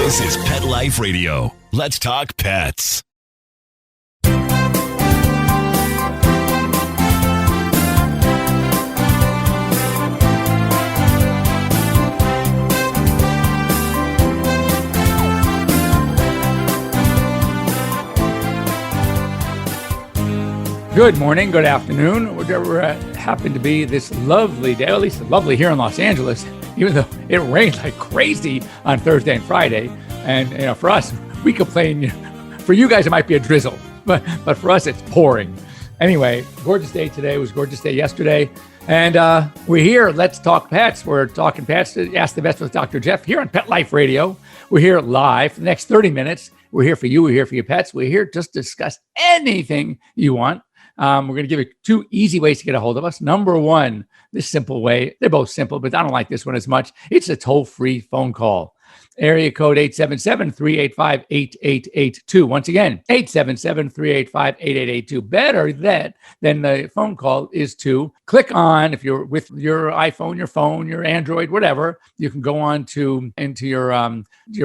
This is Pet Life Radio. Let's talk pets. Good morning, good afternoon, whatever happened to be this lovely day, at least lovely here in Los Angeles, even though it rained like crazy on Thursday and Friday. And for us, we complain. For you guys, it might be a drizzle, but for us, it's pouring. Anyway, gorgeous day today. It was a gorgeous day yesterday. And we're here. Let's talk pets. We're talking pets. Ask the Vets with Dr. Jeff here on Pet Life Radio. We're here live for the next 30 minutes. We're here for you. We're here for your pets. We're here just to discuss anything you want. We're going to give you two easy ways to get a hold of us. Number one, this simple way. They're both simple, but I don't like this one as much. It's a toll-free phone call. Area code 877-385-8882. Once again, 877-385-8882. Better than the phone call is to click on, if you're with your iPhone, your phone, your Android, whatever, you can go on to into your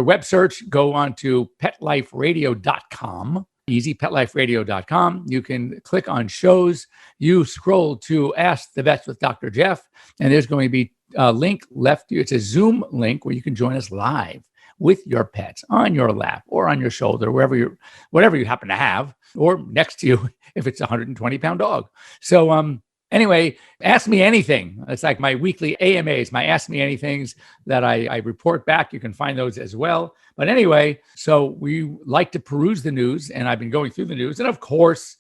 web search, go on to petliferadio.com. Easy, petliferadio.com. You can click on shows. You scroll to Ask the Vets with Dr. Jeff, and there's going to be a link left you. It's a Zoom link where you can join us live with your pets on your lap or on your shoulder, whatever you happen to have, or next to you if it's a 120-pound dog. So anyway, ask me anything. It's like my weekly AMAs, my Ask Me Anythings that I report back. You can find those as well. But anyway, so we like to peruse the news, and I've been going through the news. And of course,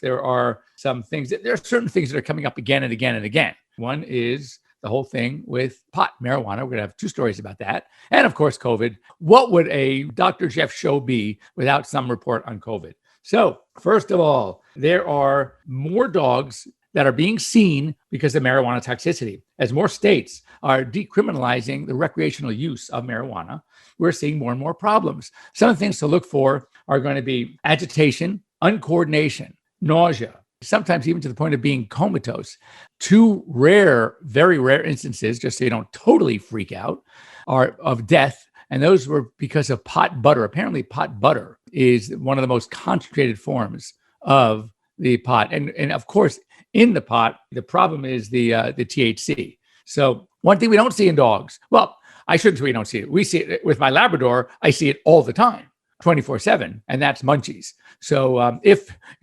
there are some things there are certain things that are coming up again and again and again. One is the whole thing with pot, marijuana. We're going to have two stories about that. And of course, COVID. What would a Dr. Jeff show be without some report on COVID? So first of all, there are more dogs that are being seen because of marijuana toxicity. As more states are decriminalizing the recreational use of marijuana, we're seeing more and more problems. Some of the things to look for are going to be agitation, uncoordination, nausea, sometimes even to the point of being comatose. Two rare, very rare instances, just so you don't totally freak out, are of death. And those were because of pot butter. Apparently, pot butter is one of the most concentrated forms of the pot. And of course, in the pot, the problem is the THC. So one thing we don't see in dogs, well, I shouldn't say we don't see it. We see it with my Labrador. I see it all the time, 24/7, and that's munchies. So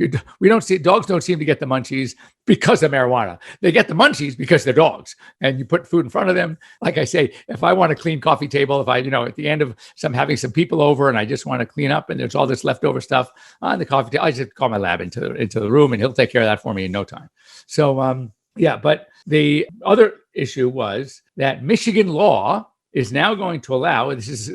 dogs don't seem to get the munchies because of marijuana. They get the munchies because they're dogs, and you put food in front of them. Like I say, if I want a clean coffee table, if I, at the end of having some people over and I just want to clean up and there's all this leftover stuff on the coffee table, I just call my lab into the room and he'll take care of that for me in no time. So, but the other issue was that Michigan law is now going to allow, this is,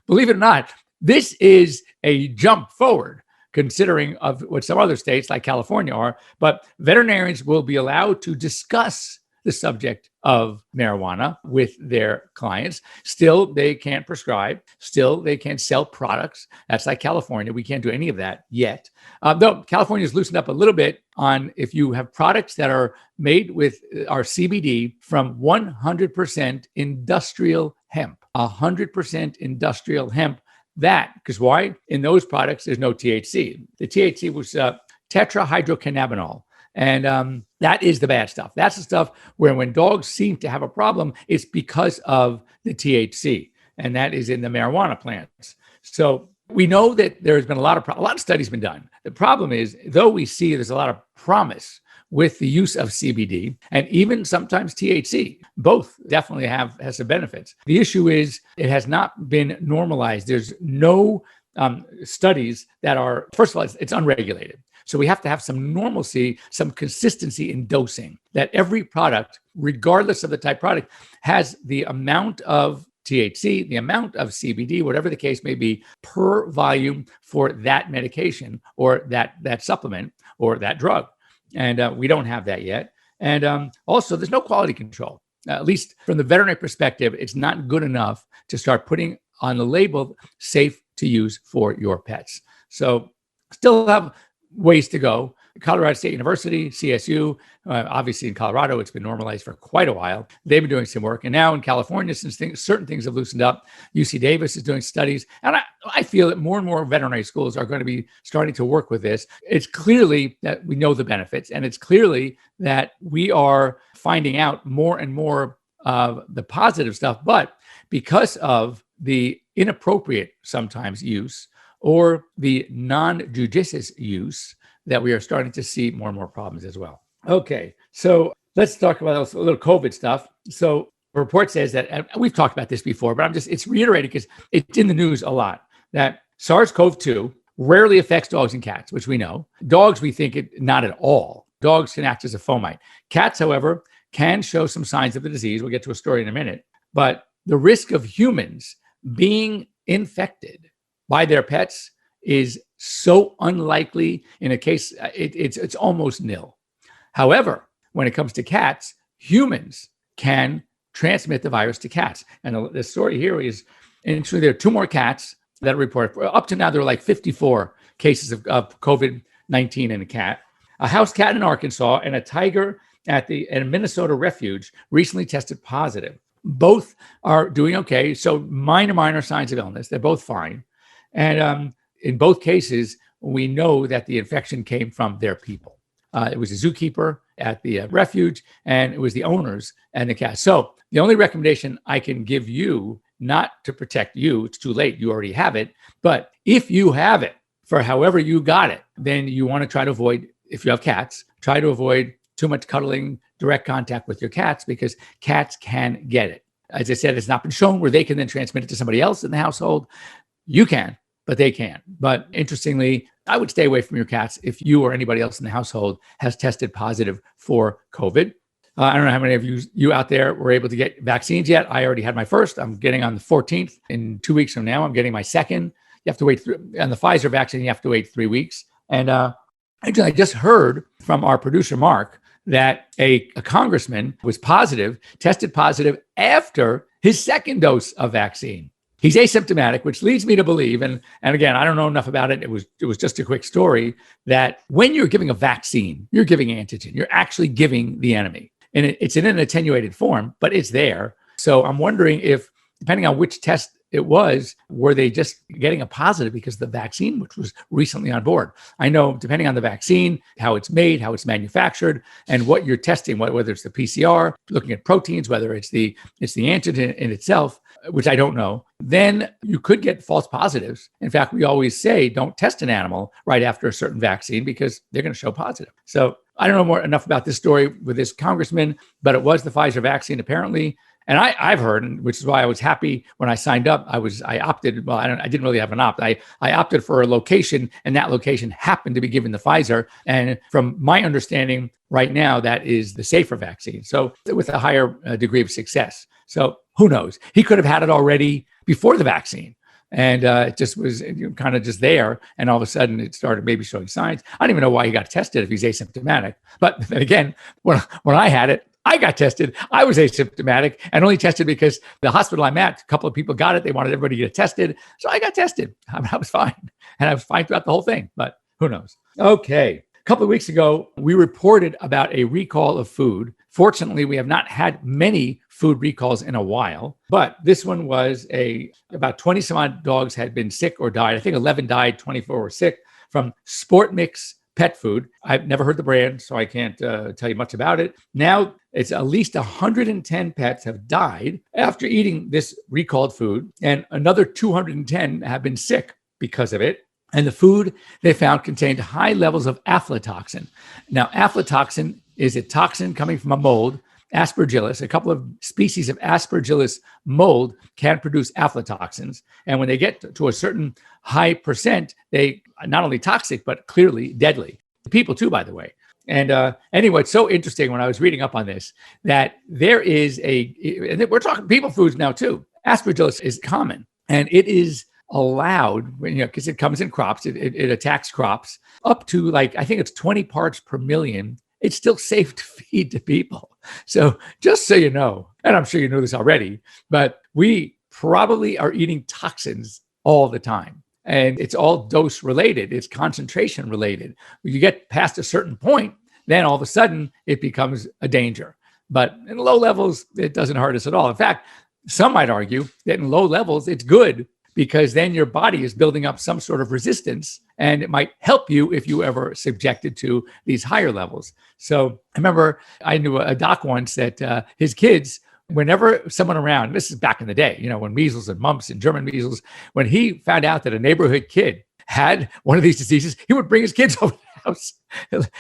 believe it or not, this is a jump forward considering of what some other states like California are, but veterinarians will be allowed to discuss the subject of marijuana with their clients. Still, they can't prescribe. Still, they can't sell products. That's like California. We can't do any of that yet. Though California's loosened up a little bit on if you have products that are made with our CBD from 100% industrial hemp, 100% industrial hemp. That, because why? In those products, there's no THC. The THC was tetrahydrocannabinol. And that is the bad stuff. That's the stuff where when dogs seem to have a problem, it's because of the THC. And that is in the marijuana plants. So we know that there's been a lot of studies been done. The problem is, though we see there's a lot of promise with the use of CBD and even sometimes THC, both definitely has some benefits. The issue is it has not been normalized. There's no studies that are, first of all, it's unregulated. So we have to have some normalcy, some consistency in dosing, that every product, regardless of the type of product, has the amount of THC, the amount of CBD, whatever the case may be, per volume for that medication or that supplement or that drug. And we don't have that yet. And also, there's no quality control. At least from the veterinary perspective, it's not good enough to start putting on the label safe to use for your pets. So still have ways to go. Colorado State University, CSU, obviously in Colorado, it's been normalized for quite a while. They've been doing some work. And now in California, since certain things have loosened up, UC Davis is doing studies. And I feel that more and more veterinary schools are going to be starting to work with this. It's clearly that we know the benefits, and it's clearly that we are finding out more and more of the positive stuff. But because of the inappropriate sometimes use or the non-judicious use, that we are starting to see more and more problems as well. Okay, so let's talk about a little COVID stuff. So the report says that, and we've talked about this before, but it's reiterated because it's in the news a lot, that SARS-CoV-2 rarely affects dogs and cats, which we know. Dogs, we think not at all. Dogs can act as a fomite. Cats, however, can show some signs of the disease. We'll get to a story in a minute. But the risk of humans being infected by their pets is so unlikely. In a case, it's almost nil. However, when it comes to cats, humans can transmit the virus to cats. And the story here is, interestingly, there are 2 more cats that are reported. Up to now, there are like 54 cases of COVID-19 in a cat. A house cat in Arkansas and a tiger at a Minnesota refuge recently tested positive. Both are doing okay. So minor signs of illness. They're both fine. And in both cases, we know that the infection came from their people. It was a zookeeper at the refuge, and it was the owners and the cat. So the only recommendation I can give you, not to protect you, it's too late, you already have it, but if you have it, for however you got it, then you want to try to avoid, if you have cats, try to avoid too much cuddling, direct contact with your cats, because cats can get it. As I said, it's not been shown where they can then transmit it to somebody else in the household. You can, but they can't. But interestingly, I would stay away from your cats if you or anybody else in the household has tested positive for COVID. I don't know how many of you out there were able to get vaccines yet. I already had my first. I'm getting on the 14th. In 2 weeks from now, I'm getting my second. You have to wait on the Pfizer vaccine, you have to wait 3 weeks. And actually, I just heard from our producer, Mark, that a congressman was tested positive after his second dose of vaccine. He's asymptomatic, which leads me to believe, and again, I don't know enough about it. It was just a quick story, that when you're giving a vaccine, you're giving antigen. You're actually giving the enemy. And it's in an attenuated form, but it's there. So I'm wondering if, depending on which test it was, were they just getting a positive because of the vaccine, which was recently on board? I know, depending on the vaccine, how it's made, how it's manufactured, and what you're testing, whether it's the PCR, looking at proteins, whether it's the antigen in itself, which I don't know, then you could get false positives. In fact, we always say don't test an animal right after a certain vaccine because they're going to show positive. So I don't know enough about this story with this congressman, but it was the Pfizer vaccine apparently. And I've heard, which is why I was happy when I signed up. I opted. Well, I didn't really have an opt. I opted for a location, and that location happened to be given the Pfizer. And from my understanding, right now, that is the safer vaccine. So with a higher degree of success. So who knows? He could have had it already before the vaccine, and it just was kind of just there. And all of a sudden, it started maybe showing signs. I don't even know why he got tested if he's asymptomatic. But then again, when I had it, I got tested. I was asymptomatic and only tested because the hospital I'm at, a couple of people got it. They wanted everybody to get tested. So I got tested. I was fine. And I was fine throughout the whole thing, but who knows? Okay. A couple of weeks ago, we reported about a recall of food. Fortunately, we have not had many food recalls in a while, but this one was about 20 some odd dogs had been sick or died. I think 11 died, 24 were sick from Sport Mix pet food. I've never heard the brand, so I can't tell you much about it. Now, it's at least 110 pets have died after eating this recalled food, and another 210 have been sick because of it. And the food they found contained high levels of aflatoxin. Now, aflatoxin is a toxin coming from a mold, Aspergillus. A couple of species of Aspergillus mold can produce aflatoxins. And when they get to a certain high percent, they are not only toxic, but clearly deadly. People too, by the way. And anyway, it's so interesting when I was reading up on this, that there is and we're talking people foods now too. Aspergillus is common, and it is allowed, because it comes in crops, it attacks crops up to I think it's 20 parts per million. It's still safe to feed to people. So just so you know, and I'm sure you know this already, but we probably are eating toxins all the time. And it's all dose related. It's concentration related. When you get past a certain point, then all of a sudden it becomes a danger. But in low levels, it doesn't hurt us at all. In fact, some might argue that in low levels, it's good because then your body is building up some sort of resistance and it might help you if you ever subjected to these higher levels. So I remember I knew a doc once that his kids, whenever someone around, this is back in the day, when measles and mumps and German measles, when he found out that a neighborhood kid had one of these diseases, he would bring his kids over to the house.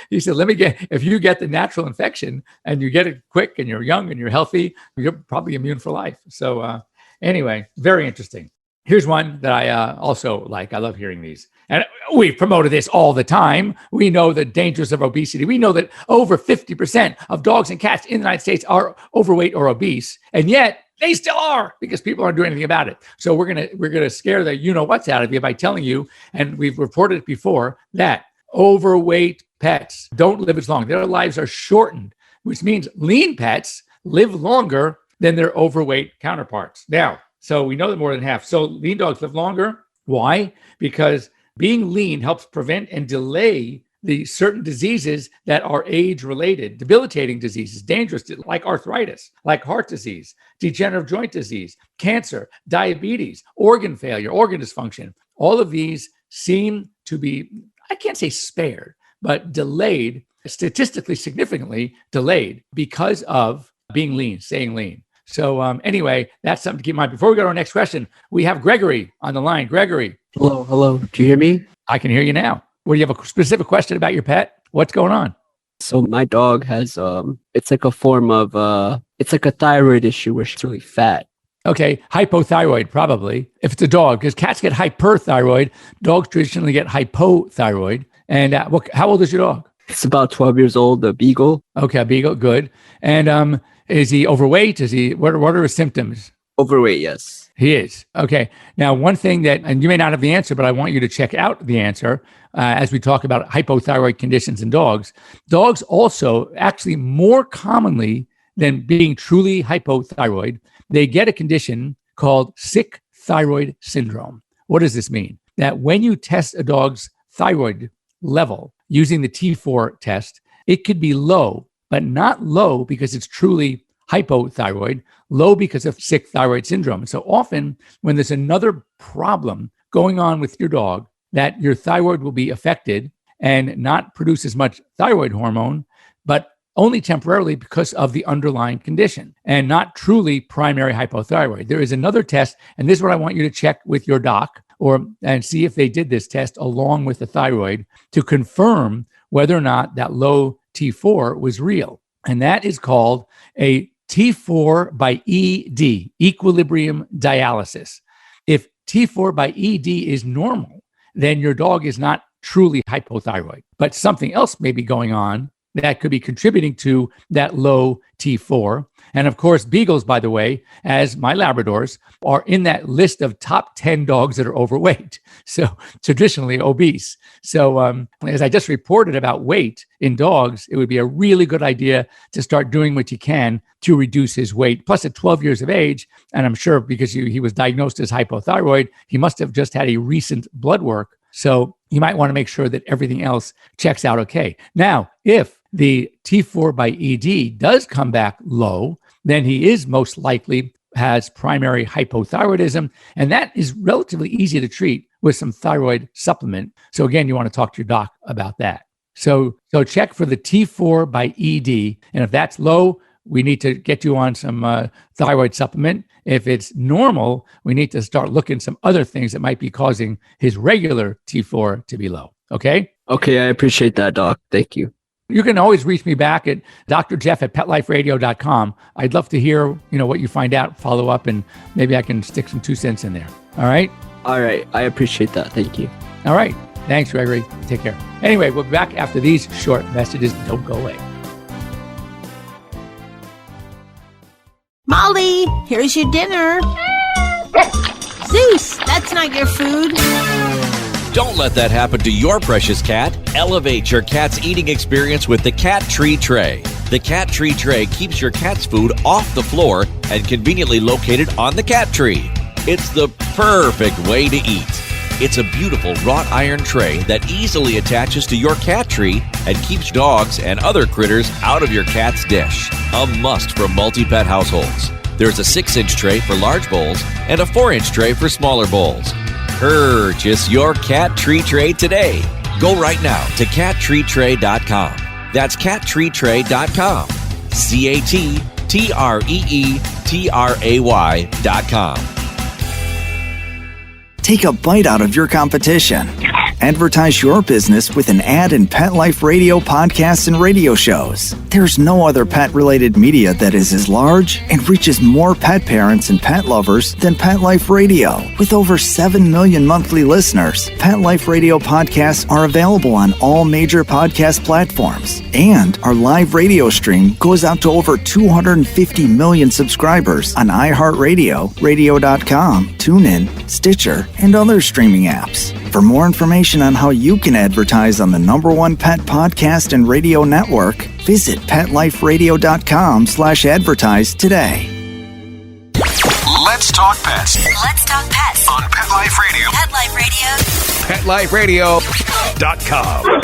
He said, if you get the natural infection and you get it quick and you're young and you're healthy, you're probably immune for life. So anyway, very interesting. Here's one that I also like. I love hearing these. And we've promoted this all the time. We know the dangers of obesity. We know that over 50% of dogs and cats in the United States are overweight or obese. And yet they still are because people aren't doing anything about it. So we're gonna scare the you-know-whats out of you by telling you, and we've reported it before, that overweight pets don't live as long. Their lives are shortened, which means lean pets live longer than their overweight counterparts. Now, so we know that more than half. So lean dogs live longer. Why? Because being lean helps prevent and delay the certain diseases that are age-related, debilitating diseases, dangerous, like arthritis, like heart disease, degenerative joint disease, cancer, diabetes, organ failure, organ dysfunction. All of these seem to be, I can't say spared, but delayed, statistically significantly delayed because of being lean, staying lean. So anyway, that's something to keep in mind. Before we go to our next question, we have Gregory on the line. Gregory. Hello. Do you hear me? I can hear you now. Well, do you have a specific question about your pet? What's going on? So my dog has, it's like a form of, it's like a thyroid issue where she's really fat. Okay, hypothyroid probably. If it's a dog, because cats get hyperthyroid, dogs traditionally get hypothyroid. And how old is your dog? It's about 12 years old, a beagle. Okay, a beagle, good. And is he overweight? What are his symptoms? Overweight, yes. He is. Okay. Now, one thing that, and you may not have the answer, but I want you to check out the answer as we talk about hypothyroid conditions in dogs. Dogs also, actually more commonly than being truly hypothyroid, they get a condition called sick thyroid syndrome. What does this mean? That when you test a dog's thyroid level using the T4 test, it could be low, but not low because it's truly hypothyroid, low because of sick thyroid syndrome. So often when there's another problem going on with your dog, that your thyroid will be affected and not produce as much thyroid hormone, but only temporarily because of the underlying condition and not truly primary hypothyroid. There is another test, and this is what I want you to check with your doc and see if they did this test along with the thyroid to confirm whether or not that low T4 was real. And that is called a T4 by ED, equilibrium dialysis. If T4 by ED is normal, then your dog is not truly hypothyroid, but something else may be going on that could be contributing to that low T4. And of course, beagles, by the way, as my Labradors, are in that list of top 10 dogs that are overweight. So traditionally obese. So as I just reported about weight in dogs, it would be a really good idea to start doing what you can to reduce his weight. Plus at 12 years of age, and I'm sure because he was diagnosed as hypothyroid, he must have just had a recent blood work. So you might want to make sure that everything else checks out okay. Now, if the T4 by ED does come back low, then he is most likely has primary hypothyroidism, and that is relatively easy to treat with some thyroid supplement. So again, you want to talk to your doc about that. So check for the T4 by ED, and if that's low, we need to get you on some thyroid supplement. If it's normal, we need to start looking some other things that might be causing his regular T4 to be low. Okay? Okay, I appreciate that, Doc. Thank you. You can always reach me back at drjeff@petliferadio.com. I'd love to hear, what you find out, follow up, and maybe I can stick some 2 cents in there. All right? All right. I appreciate that. Thank you. All right. Thanks, Gregory. Take care. Anyway, we'll be back after these short messages. Don't go away. Molly, here's your dinner. Zeus, that's not your food. Don't let that happen to your precious cat. Elevate your cat's eating experience with the Cat Tree Tray. The Cat Tree Tray keeps your cat's food off the floor and conveniently located on the cat tree. It's the perfect way to eat. It's a beautiful wrought iron tray that easily attaches to your cat tree and keeps dogs and other critters out of your cat's dish. A must for multi-pet households. There's a 6-inch tray for large bowls and a 4-inch tray for smaller bowls. Purchase your cat tree tray today. Go right now to cattreetray.com. That's cattreetray.com. cattreetray.com. Take a bite out of your competition. Advertise your business with an ad in Pet Life Radio podcasts and radio shows. There's no other pet-related media that is as large and reaches more pet parents and pet lovers than Pet Life Radio. With over 7 million monthly listeners, Pet Life Radio podcasts are available on all major podcast platforms. And our live radio stream goes out to over 250 million subscribers on iHeartRadio, radio.com, TuneIn, Stitcher, and other streaming apps. For more information on how you can advertise on the #1 pet podcast and radio network, visit PetLifeRadio.com/advertise today. Let's talk pets. Let's talk pets On Pet Life Radio. Pet Life Radio. PetLifeRadio.com.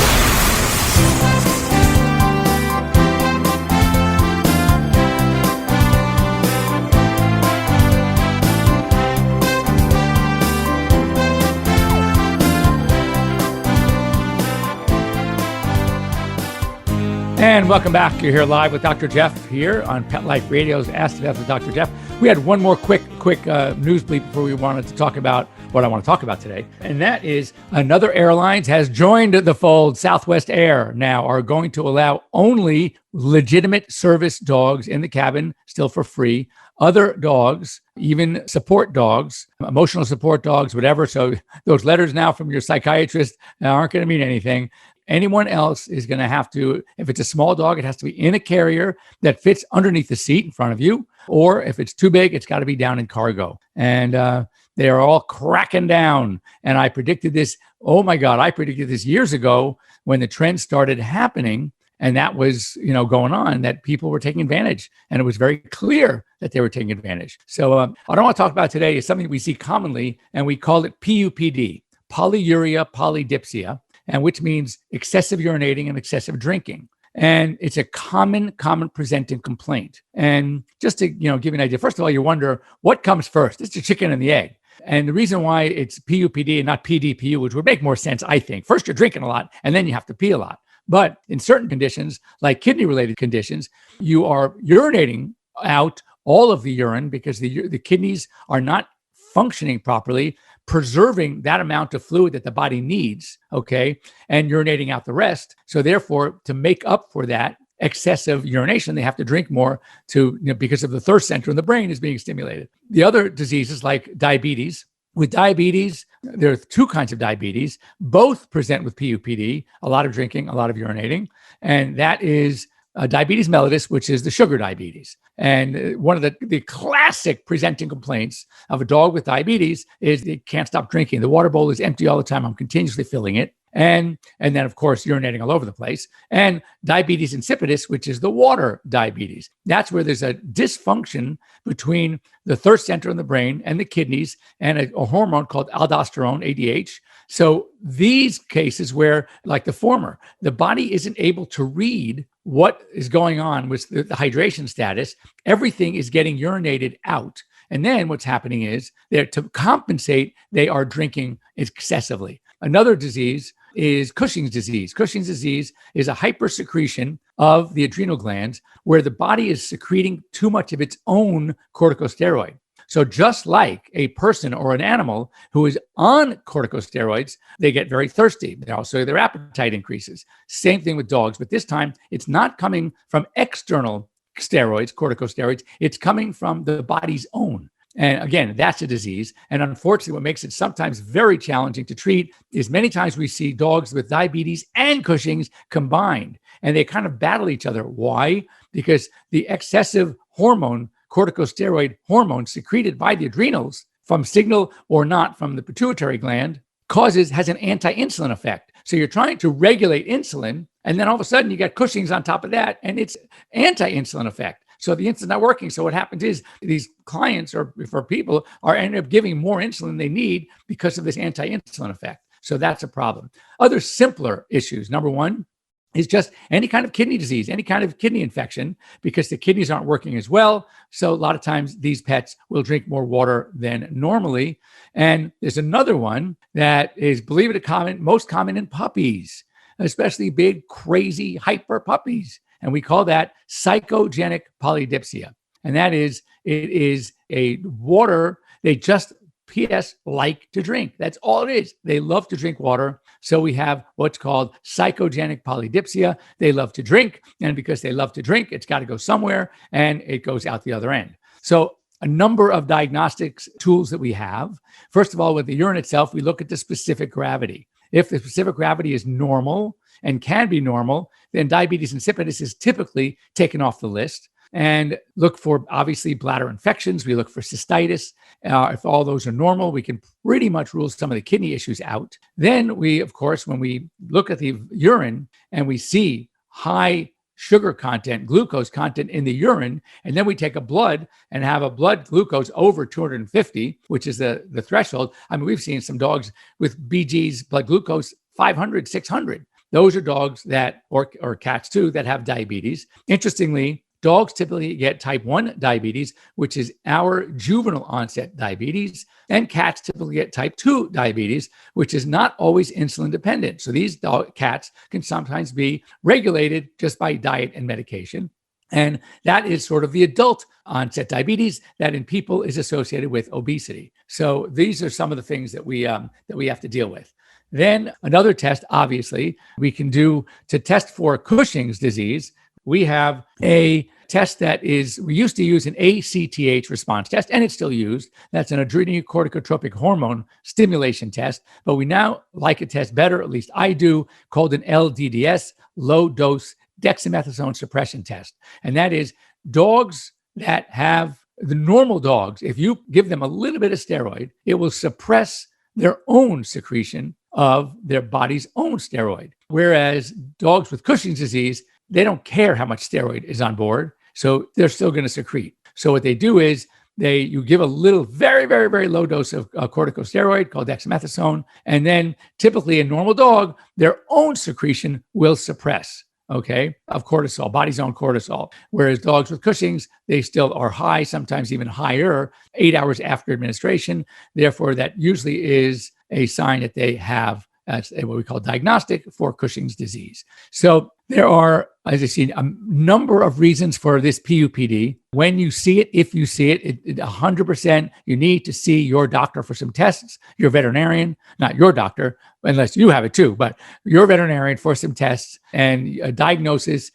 And welcome back. You're here live with Dr. Jeff here on Pet Life Radio's Ask the Vet with Dr. Jeff. We had one more quick news bleep before we wanted to talk about what I want to talk about today. And that is another airlines has joined the fold. Southwest Air now are going to allow only legitimate service dogs in the cabin, still for free. Other dogs, even support dogs, emotional support dogs, whatever. So those letters now from your psychiatrist aren't going to mean anything. Anyone else is going to have to, if it's a small dog, it has to be in a carrier that fits underneath the seat in front of you. Or if it's too big, it's got to be down in cargo. And they are all cracking down. And I predicted this. Oh my God, I predicted this years ago when the trend started happening. And that was, going on, that people were taking advantage. And it was very clear that they were taking advantage. So what I want to talk about today is something we see commonly, and we call it PUPD, polyuria polydipsia, and which means excessive urinating and excessive drinking. And it's a common presenting complaint. And just to, give you an idea, first of all, you wonder what comes first. It's the chicken and the egg. And the reason why it's PUPD and not PDPU, which would make more sense, I think. First, you're drinking a lot, and then you have to pee a lot. But in certain conditions, like kidney-related conditions, you are urinating out all of the urine because the kidneys are not functioning properly, preserving that amount of fluid that the body needs, okay, and urinating out the rest. So therefore, to make up for that excessive urination, they have to drink more because of the thirst center in the brain is being stimulated. The other diseases like diabetes. With diabetes, there are 2 kinds of diabetes. Both present with PUPD, a lot of drinking, a lot of urinating, and that is diabetes mellitus, which is the sugar diabetes. And one of the classic presenting complaints of a dog with diabetes is they can't stop drinking. The water bowl is empty all the time. I'm continuously filling it. And then, of course, urinating all over the place. And diabetes insipidus, which is the water diabetes. That's where there's a dysfunction between the thirst center in the brain and the kidneys and a hormone called aldosterone, ADH. So these cases where, like the former, the body isn't able to read what is going on with the hydration status, everything is getting urinated out. And then what's happening is to compensate, they are drinking excessively. Another disease is Cushing's disease. Cushing's disease is a hypersecretion of the adrenal glands where the body is secreting too much of its own corticosteroid. So just like a person or an animal who is on corticosteroids, they get very thirsty. Their appetite increases. Same thing with dogs, but this time it's not coming from external steroids, corticosteroids. It's coming from the body's own. And again, that's a disease. And unfortunately, what makes it sometimes very challenging to treat is many times we see dogs with diabetes and Cushing's combined, and they kind of battle each other. Why? Because the excessive corticosteroid hormone secreted by the adrenals, from signal or not from the pituitary gland, has an anti-insulin effect. So you're trying to regulate insulin, and then all of a sudden you get Cushing's on top of that, and it's anti-insulin effect. So the insulin's not working. So what happens is these clients or for people are ending up giving more insulin than they need because of this anti-insulin effect. So that's a problem. Other simpler issues. Number one is just any kind of kidney disease, any kind of kidney infection, because the kidneys aren't working as well. So a lot of times these pets will drink more water than normally. And there's another one that is, believe it or not, most common in puppies, especially big, crazy, hyper puppies. And we call that psychogenic polydipsia. And that is, it is a water they just like to drink. That's all it is. They love to drink water. So we have what's called psychogenic polydipsia. They love to drink. And because they love to drink, it's got to go somewhere and it goes out the other end. So a number of diagnostics tools that we have. First of all, with the urine itself, we look at the specific gravity. If the specific gravity is normal and can be normal, then diabetes insipidus is typically taken off the list. And look for, obviously, bladder infections. We look for cystitis. If all those are normal, we can pretty much rule some of the kidney issues out. Then we, of course, when we look at the urine and we see high sugar content, glucose content in the urine, and then we take a blood and have a blood glucose over 250, which is the threshold. I mean, we've seen some dogs with BG's blood glucose 500, 600. Those are dogs that, or cats too, that have diabetes. Interestingly, dogs typically get type 1 diabetes, which is our juvenile onset diabetes, and cats typically get type 2 diabetes, which is not always insulin dependent. So these cats can sometimes be regulated just by diet and medication. And that is sort of the adult onset diabetes that in people is associated with obesity. So these are some of the things that we have to deal with. Then another test, obviously, we can do to test for Cushing's disease. We have a test that we used to use an ACTH response test, and it's still used. That's an adrenocorticotropic hormone stimulation test. But we now like a test better, at least I do, called an LDDS, low dose dexamethasone suppression test. And that is dogs that have the normal dogs. If you give them a little bit of steroid, it will suppress their own secretion of their body's own steroid. Whereas dogs with Cushing's disease, they don't care how much steroid is on board, so they're still going to secrete. So what they do is you give a little, very, very, very low dose of corticosteroid called dexamethasone, and then typically a normal dog, their own secretion will suppress, of cortisol, body's own cortisol. Whereas dogs with Cushing's, they still are high, sometimes even higher, 8 hours after administration. Therefore, that usually is a sign that they have what we call diagnostic for Cushing's disease. So there are, as I see, a number of reasons for this PUPD. When you see it, if you see it, 100%, you need to see your doctor for some tests, your veterinarian, not your doctor, unless you have it too, but your veterinarian for some tests. And a diagnosis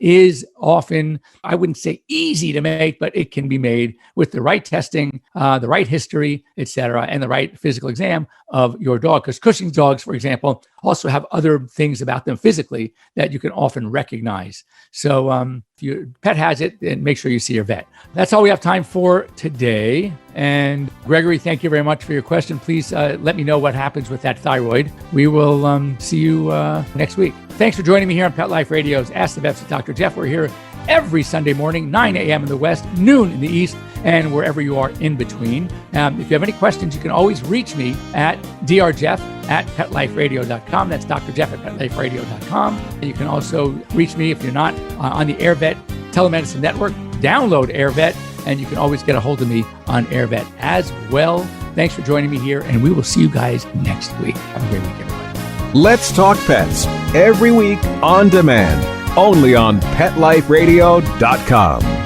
is often, I wouldn't say easy to make, but it can be made with the right testing, the right history, etc., and the right physical exam of your dog. Because Cushing's dogs, for example, also have other things about them physically that you can often recognize. So if your pet has it, then make sure you see your vet. That's all we have time for today. And Gregory, thank you very much for your question. Please let me know what happens with that thyroid. We will see you next week. Thanks for joining me here on Pet Life Radio's Ask the Vets with Dr. Jeff. We're here every Sunday morning, 9 a.m. in the West, noon in the East, and wherever you are in between. If you have any questions, you can always reach me at drjeff@petliferadio.com. That's Dr. Jeff at petliferadio.com. You can also reach me if you're not on the AirVet Telemedicine Network. Download AirVet, and you can always get a hold of me on AirVet as well. Thanks for joining me here, and we will see you guys next week. Have a great week, everybody. Let's Talk Pets, every week on demand, only on PetLifeRadio.com.